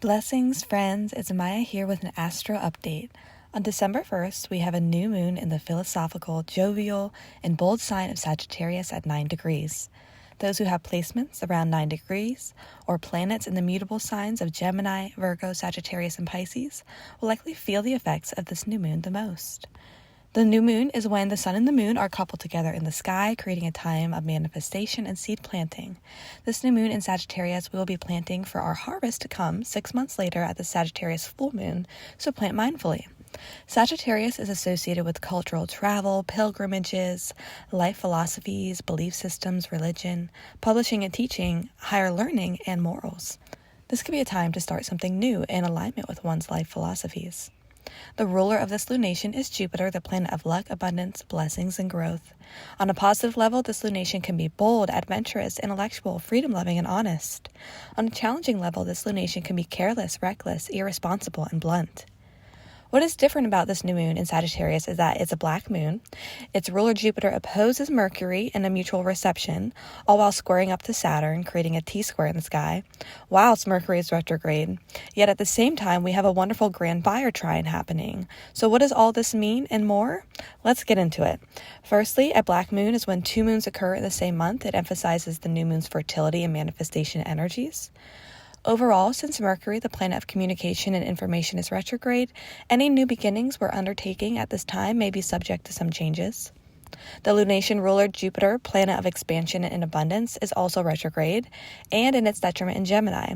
Blessings, friends. It's Maia here with an astro update. On December 1st, we have a new moon in the philosophical, jovial, and bold sign of Sagittarius at 9 degrees. Those who have placements around 9 degrees or planets in the mutable signs of Gemini, Virgo, Sagittarius, and Pisces will likely feel the effects of this new moon the most. The new moon is when the sun and the moon are coupled together in the sky, creating a time of manifestation and seed planting. This new moon in Sagittarius we will be planting for our harvest to come 6 months later at the Sagittarius full moon, so plant mindfully. Sagittarius is associated with cultural travel, pilgrimages, life philosophies, belief systems, religion, publishing and teaching, higher learning, and morals. This could be a time to start something new in alignment with one's life philosophies. The ruler of this lunation is Jupiter, the planet of luck, abundance, blessings, and growth. On a positive level, this lunation can be bold, adventurous, intellectual, freedom-loving, and honest. On a challenging level, this lunation can be careless, reckless, irresponsible, and blunt. What is different about this new moon in Sagittarius is that it's a black moon. Its ruler Jupiter opposes Mercury in a mutual reception, all while squaring up to Saturn, creating a T-square in the sky, whilst Mercury is retrograde. Yet at the same time, we have a wonderful grand fire trine happening. So what does all this mean and more? Let's get into it. Firstly, a black moon is when two moons occur in the same month. It emphasizes the new moon's fertility and manifestation energies. Overall, since Mercury, the planet of communication and information, is retrograde, any new beginnings we're undertaking at this time may be subject to some changes. The lunation ruler Jupiter, planet of expansion and abundance, is also retrograde and in its detriment in Gemini,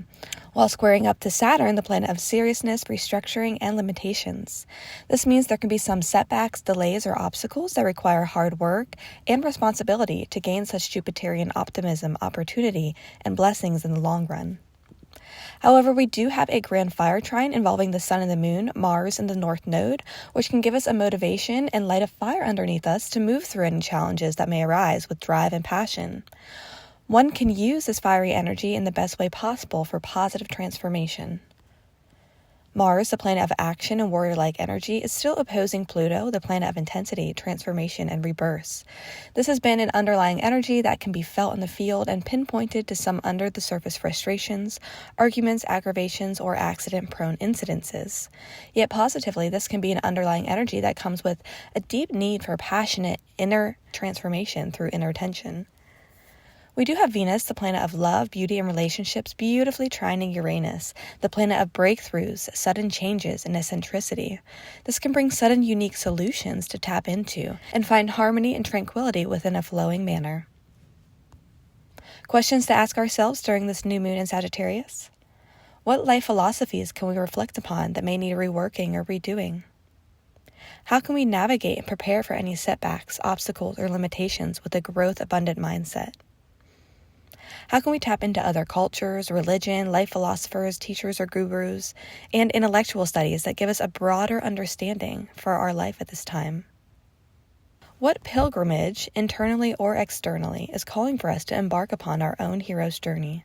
while squaring up to Saturn, the planet of seriousness, restructuring, and limitations. This means there can be some setbacks, delays, or obstacles that require hard work and responsibility to gain such Jupiterian optimism, opportunity, and blessings in the long run. However, we do have a grand fire trine involving the sun and the moon, Mars in the north node, which can give us a motivation and light a fire underneath us to move through any challenges that may arise with drive and passion. One can use this fiery energy in the best way possible for positive transformation. Mars, the planet of action and warrior-like energy, is still opposing Pluto, the planet of intensity, transformation, and rebirth. This has been an underlying energy that can be felt in the field and pinpointed to some under-the-surface frustrations, arguments, aggravations, or accident-prone incidences. Yet positively, this can be an underlying energy that comes with a deep need for passionate inner transformation through inner tension. We do have Venus, the planet of love, beauty, and relationships, beautifully trining Uranus, the planet of breakthroughs, sudden changes, and eccentricity. This can bring sudden unique solutions to tap into and find harmony and tranquility within a flowing manner. Questions to ask ourselves during this new moon in Sagittarius? What life philosophies can we reflect upon that may need reworking or redoing? How can we navigate and prepare for any setbacks, obstacles, or limitations with a growth abundant mindset? How can we tap into other cultures, religion, life philosophers, teachers or gurus, and intellectual studies that give us a broader understanding for our life at this time? What pilgrimage, internally or externally, is calling for us to embark upon our own hero's journey?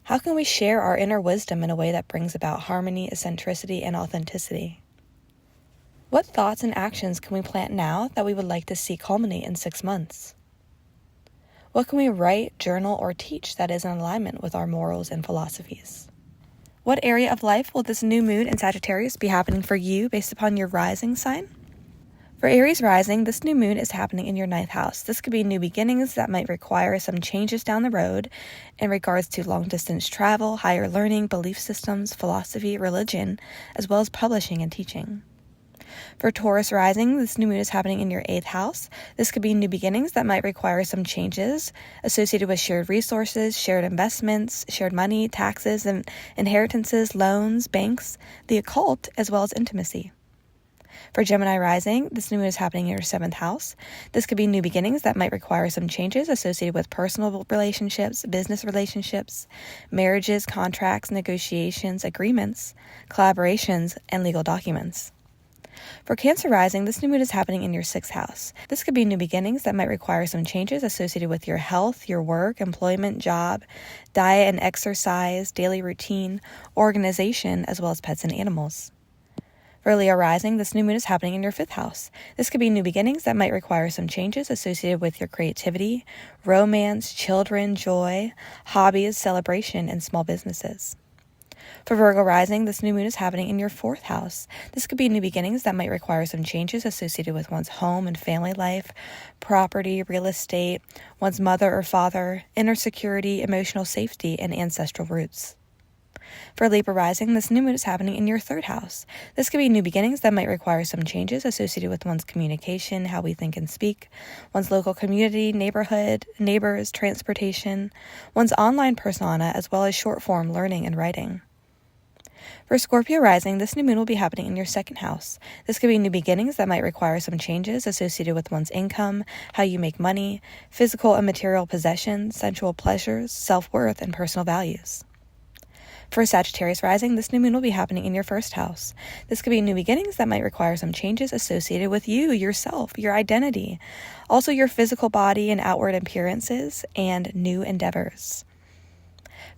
How can we share our inner wisdom in a way that brings about harmony, eccentricity, and authenticity? What thoughts and actions can we plant now that we would like to see culminate in 6 months? What can we write, journal, or teach that is in alignment with our morals and philosophies? What area of life will this new moon in Sagittarius be happening for you based upon your rising sign? For Aries rising, this new moon is happening in your 9th house. This could be new beginnings that might require some changes down the road in regards to long-distance travel, higher learning, belief systems, philosophy, religion, as well as publishing and teaching. For Taurus rising, this new moon is happening in your 8th house. This could be new beginnings that might require some changes associated with shared resources, shared investments, shared money, taxes, and inheritances, loans, banks, the occult, as well as intimacy. For Gemini rising, this new moon is happening in your 7th house. This could be new beginnings that might require some changes associated with personal relationships, business relationships, marriages, contracts, negotiations, agreements, collaborations, and legal documents. For Cancer rising, this new moon is happening in your 6th house. This could be new beginnings that might require some changes associated with your health, your work, employment, job, diet and exercise, daily routine, organization, as well as pets and animals. For Leo rising, this new moon is happening in your 5th house. This could be new beginnings that might require some changes associated with your creativity, romance, children, joy, hobbies, celebration, and small businesses. For Virgo rising, this new moon is happening in your 4th house. This could be new beginnings that might require some changes associated with one's home and family life, property, real estate, one's mother or father, inner security, emotional safety, and ancestral roots. For Libra rising, this new moon is happening in your 3rd house. This could be new beginnings that might require some changes associated with one's communication, how we think and speak, one's local community, neighborhood, neighbors, transportation, one's online persona, as well as short-form learning and writing. For Scorpio rising, this new moon will be happening in your 2nd house. This could be new beginnings that might require some changes associated with one's income, how you make money, physical and material possessions, sensual pleasures, self-worth, and personal values. For Sagittarius rising, this new moon will be happening in your 1st house. This could be new beginnings that might require some changes associated with you, yourself, your identity, also your physical body and outward appearances, and new endeavors.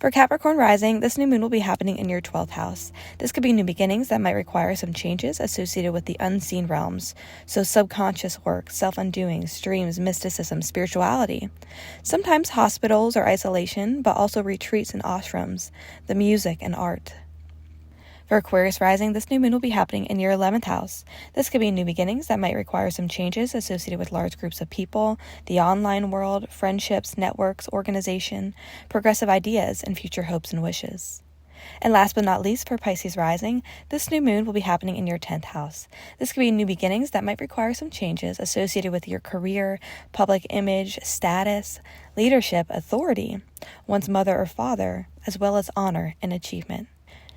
For Capricorn rising, this new moon will be happening in your 12th house. This could be new beginnings that might require some changes associated with the unseen realms, so subconscious work, self-undoings, dreams, mysticism, spirituality. Sometimes hospitals or isolation, but also retreats and ashrams, the music and art. For Aquarius rising, this new moon will be happening in your 11th house. This could be new beginnings that might require some changes associated with large groups of people, the online world, friendships, networks, organization, progressive ideas, and future hopes and wishes. And last but not least, for Pisces rising, this new moon will be happening in your 10th house. This could be new beginnings that might require some changes associated with your career, public image, status, leadership, authority, one's mother or father, as well as honor and achievement.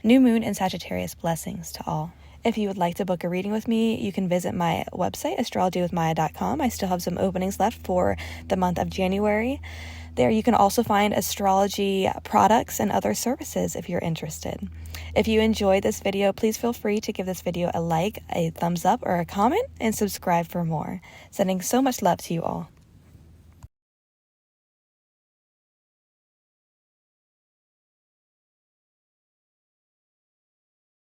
New moon and Sagittarius blessings to all. If you would like to book a reading with me, you can visit my website, astrologywithmaia.com. I still have some openings left for the month of January. There you can also find astrology products and other services if you're interested. If you enjoyed this video, please feel free to give this video a like, a thumbs up, or a comment, and subscribe for more. Sending so much love to you all.